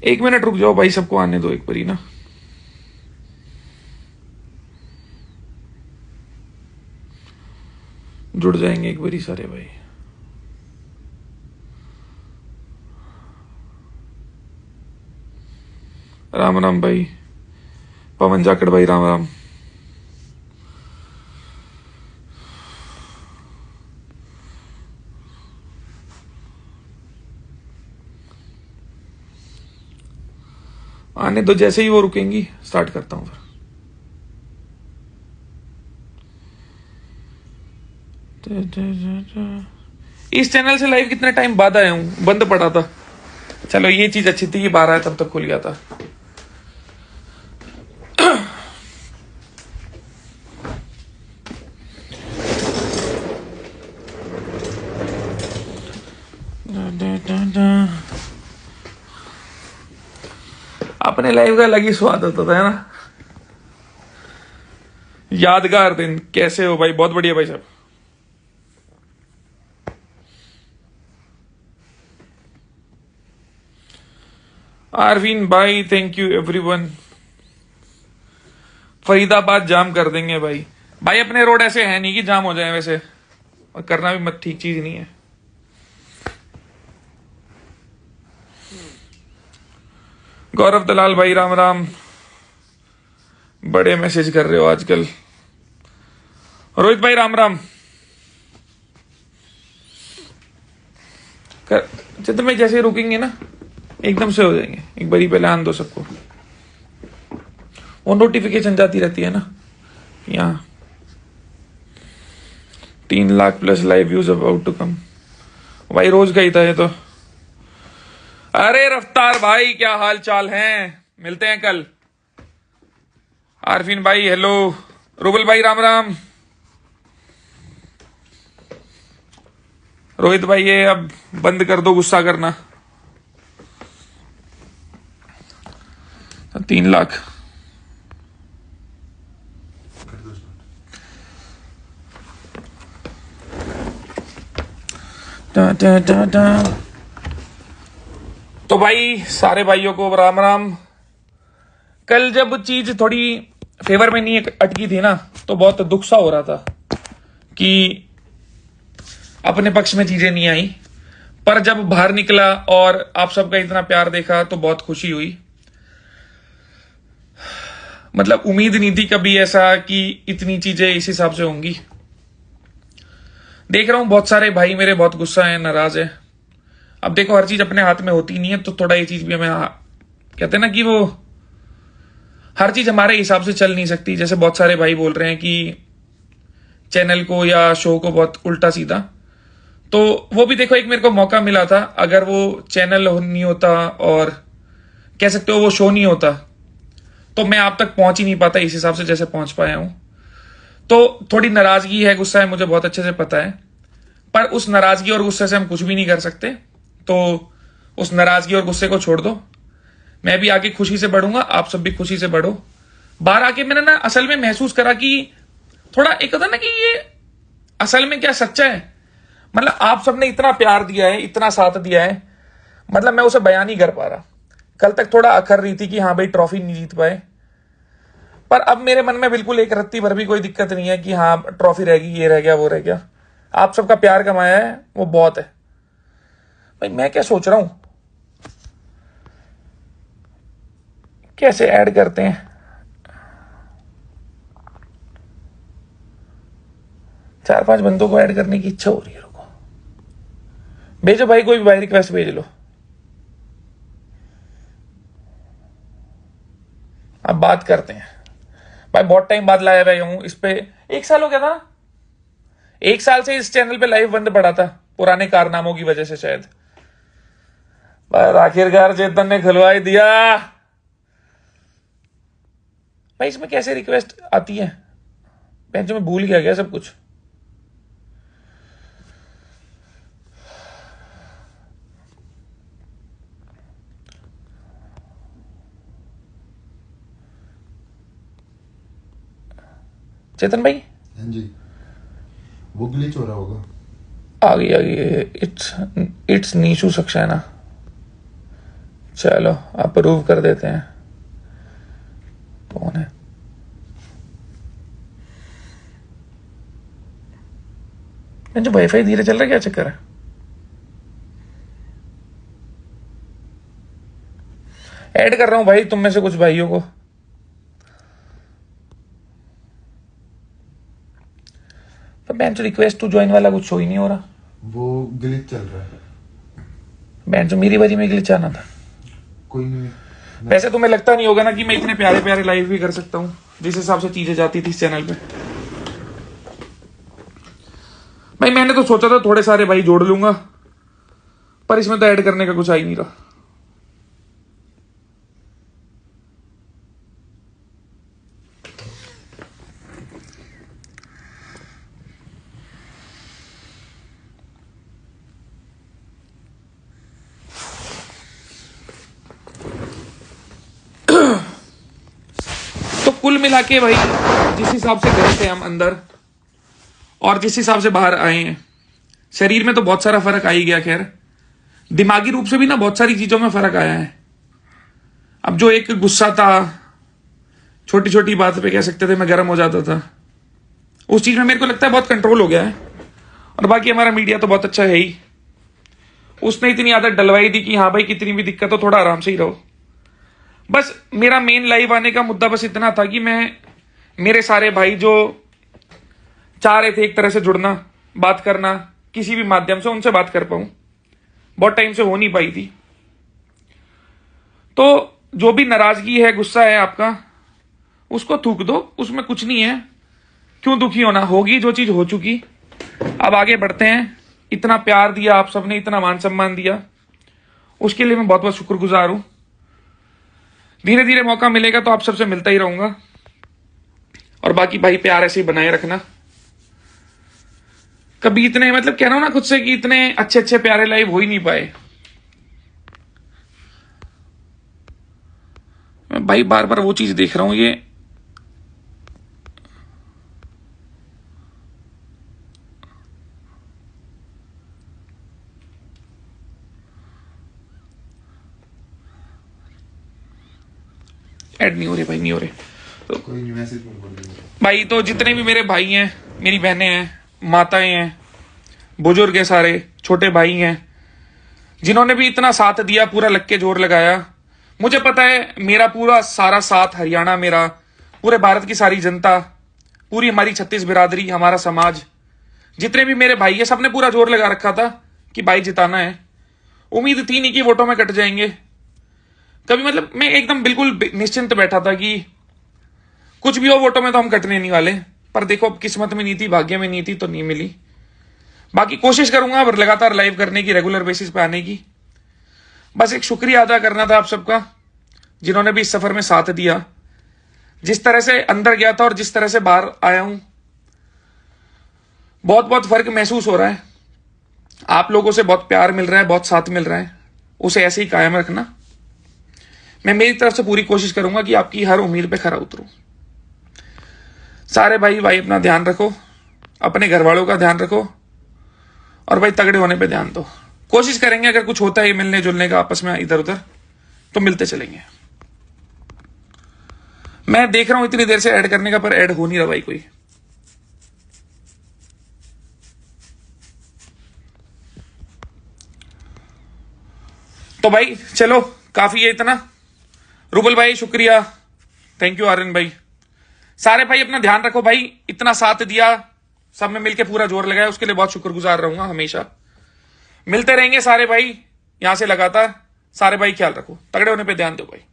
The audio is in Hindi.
एक मिनट रुक जाओ भाई, सबको आने दो एक बारी ना। जुड़ जाएंगे एक बारी सारे भाई। राम राम भाई, पवन जाकड़ भाई, राम राम। आने दो, जैसे ही वो रुकेंगी स्टार्ट करता हूं फिर। इस चैनल से लाइव कितने टाइम बाद आया हूं, बंद पड़ा था। चलो ये चीज अच्छी थी कि 12 तब तक खुल गया था। अपने लाइव का अलग ही स्वाद होता था, है ना। यादगार दिन। कैसे हो भाई? बहुत बढ़िया भाई साहब। आरवीन भाई, थैंक यू एवरीवन। फरीदाबाद जाम कर देंगे भाई। भाई अपने रोड ऐसे है नहीं कि जाम हो जाए वैसे, और करना भी मत ठीक चीज नहीं है। गौरव दलाल भाई, राम राम। बड़े मैसेज कर रहे हो आजकल। रोहित भाई, राम राम। चेतन भाई जैसे रुकेंगे ना एकदम से हो जाएंगे। एक बारी पहले आन दो सबको। वो नोटिफिकेशन जाती रहती है ना यहाँ। 3 lakh plus live views about to come. भाई रोज का ही था ये तो। अरे रफ्तार भाई, क्या हाल चाल है? मिलते हैं कल। आरफीन भाई हेलो। रुबल भाई राम राम। रोहित भाई ये अब बंद कर दो गुस्सा करना। 3 लाख। तो भाई सारे भाइयों को राम राम। कल जब चीज थोड़ी फेवर में नहीं अटकी थी ना, तो बहुत दुख सा हो रहा था कि अपने पक्ष में चीजें नहीं आई। पर जब बाहर निकला और आप सबका इतना प्यार देखा तो बहुत खुशी हुई। मतलब उम्मीद नहीं थी कभी ऐसा कि इतनी चीजें इस हिसाब से होंगी। देख रहा हूं बहुत सारे भाई मेरे बहुत गुस्सा है, नाराज है। अब देखो हर चीज अपने हाथ में होती नहीं है, तो थोड़ा ये चीज भी हमें कहते हैं ना कि वो हर चीज हमारे हिसाब से चल नहीं सकती। जैसे बहुत सारे भाई बोल रहे हैं कि चैनल को या शो को बहुत उल्टा सीधा, तो वो भी देखो एक मेरे को मौका मिला था। अगर वो चैनल नहीं होता और कह सकते हो वो शो नहीं होता, तो मैं आप तक पहुंच ही नहीं पाता इस हिसाब से जैसे पहुंच पाया हूं। तो थोड़ी नाराजगी है, गुस्सा है, मुझे बहुत अच्छे से पता है। पर उस नाराजगी और गुस्से से हम कुछ भी नहीं कर सकते। तो उस नाराजगी और गुस्से को छोड़ दो। मैं भी आगे खुशी से बढ़ूंगा, आप सब भी खुशी से बढ़ो। बाहर आके मैंने ना असल में महसूस करा कि थोड़ा एक होता ना कि ये असल में क्या सच्चा है। मतलब आप सबने इतना प्यार दिया है, इतना साथ दिया है, मतलब मैं उसे बयान नहीं कर पा रहा। कल तक थोड़ा अखर रही थी कि हाँ भाई ट्रॉफी नहीं जीत पाए, पर अब मेरे मन में बिल्कुल एक रत्ती भर भी कोई दिक्कत नहीं है कि हाँ ट्रॉफी रहेगी, ये रह गया, वो रह गया। आप सबका प्यार कमाया है, वो बहुत है भाई। मैं क्या सोच रहा हूं, कैसे ऐड करते हैं? 4-5 बंदों को ऐड करने की इच्छा हो रही है। रुको, भेजो भाई, कोई भी भाई रिक्वेस्ट भेज लो। अब बात करते हैं भाई। बहुत टाइम बाद लाया भाई हूं इस पे। 1 साल हो गया था ना। 1 साल से इस चैनल पे लाइव बंद पड़ा था, पुराने कारनामों की वजह से शायद। पर आखिरकार चेतन ने खुलवा ही दिया भाई। इसमें कैसे रिक्वेस्ट आती है? बेंच में भूल गया क्या सब कुछ? चेतन भाई हाँ जी, वो ग्लिच हो रहा होगा। आ गई। इट्स नीशू सक्सेना। चलो अप्रूव कर देते हैं। कौन है? जो वाईफाई धीरे चल रहा है, क्या चक्कर है? ऐड कर रहा हूं भाई तुम में से कुछ भाइयों को। तो बेंच रिक्वेस्ट टू ज्वाइन वाला कुछ शो ही नहीं हो रहा। वो ग्लिच चल रहा है। बेंच मेरी बारी में ग्लिच आना था। कोई नहीं। वैसे तुम्हें लगता नहीं होगा ना कि मैं इतने प्यारे प्यारे लाइव भी कर सकता हूँ जिस हिसाब से चीजें जाती थी इस चैनल पे। भाई मैंने तो सोचा था थोड़े सारे भाई जोड़ लूंगा, पर इसमें तो ऐड करने का कुछ आ ही नहीं रहा। तो कुल मिला के भाई जिस हिसाब से गए थे हम अंदर और जिस हिसाब से बाहर आए हैं, शरीर में तो बहुत सारा फर्क आ ही गया। खैर दिमागी रूप से भी ना बहुत सारी चीजों में फर्क आया है। अब जो एक गुस्सा था, छोटी छोटी बात पे कह सकते थे मैं गर्म हो जाता था, उस चीज में मेरे को लगता है बहुत कंट्रोल हो गया है। और बाकी हमारा मीडिया तो बहुत अच्छा है ही। उसने इतनी आदत डलवाई दी कि हाँ भाई कितनी भी दिक्कत हो थोड़ा आराम से ही रहो। बस मेरा मेन लाइव आने का मुद्दा बस इतना था कि मेरे सारे भाई जो चाह रहे थे एक तरह से जुड़ना, बात करना, किसी भी माध्यम से उनसे बात कर पाऊं, बहुत टाइम से हो नहीं पाई थी। तो जो भी नाराजगी है, गुस्सा है आपका, उसको थूक दो, उसमें कुछ नहीं है। क्यों दुखी होना? होगी जो चीज हो चुकी। अब आगे बढ़ते हैं। इतना प्यार दिया आप सबने, इतना मान सम्मान दिया, उसके लिए मैं बहुत बहुत शुक्रगुजार हूं। धीरे धीरे मौका मिलेगा तो आप सबसे मिलता ही रहूंगा। और बाकी भाई प्यार ऐसे ही बनाए रखना। कभी इतने मतलब कह रहा हूं ना खुद से कि इतने अच्छे अच्छे प्यारे लाइव हो ही नहीं पाए। मैं भाई बार बार वो चीज देख रहा हूं, ये ऐड नहीं हो रहे भाई, नहीं हो रहे। तो कोई नहीं, मैसेज में बोल देंगे भाई तो जितने भी मेरे भाई हैं, मेरी बहनें हैं, माताएं हैं, बुजुर्ग हैं, सारे छोटे भाई हैं, जिन्होंने भी इतना साथ दिया, पूरा लग के जोर लगाया। मुझे पता है मेरा पूरा सारा साथ, हरियाणा मेरा, पूरे भारत की सारी जनता, पूरी हमारी 36 बिरादरी, हमारा समाज, जितने भी मेरे भाई है, सबने पूरा जोर लगा रखा था कि भाई जिताना है। उम्मीद थी नहीं कि वोटों में कट जाएंगे कभी। मतलब मैं एकदम बिल्कुल निश्चिंत बैठा था कि कुछ भी हो वोटों में तो हम कटने नहीं वाले। पर देखो अब किस्मत में नहीं थी, भाग्य में नहीं थी तो नहीं मिली। बाकी कोशिश करूंगा अब लगातार लाइव करने की, रेगुलर बेसिस पे आने की। बस एक शुक्रिया अदा करना था आप सबका जिन्होंने भी इस सफर में साथ दिया। जिस तरह से अंदर गया था और जिस तरह से बाहर आया हूं, बहुत बहुत फर्क महसूस हो रहा है। आप लोगों से बहुत प्यार मिल रहा है, बहुत साथ मिल रहा है, उसे ऐसे ही कायम रखना। मैं मेरी तरफ से पूरी कोशिश करूंगा कि आपकी हर उम्मीद पे खरा उतरूं। सारे भाई अपना ध्यान रखो, अपने घर वालों का ध्यान रखो, और भाई तगड़े होने पे ध्यान दो। कोशिश करेंगे अगर कुछ होता है मिलने जुलने का आपस में इधर उधर तो मिलते चलेंगे। मैं देख रहा हूं इतनी देर से ऐड करने का, पर ऐड हो नहीं रहा भाई कोई। तो भाई चलो काफी है इतना। रुबल भाई शुक्रिया, थैंक यू। आर्यन भाई, सारे भाई अपना ध्यान रखो भाई। इतना साथ दिया, सब में मिलके पूरा जोर लगाया, उसके लिए बहुत शुक्रगुजार रहूंगा हमेशा। मिलते रहेंगे सारे भाई यहां से लगातार। सारे भाई ख्याल रखो, तगड़े होने पे ध्यान दो भाई।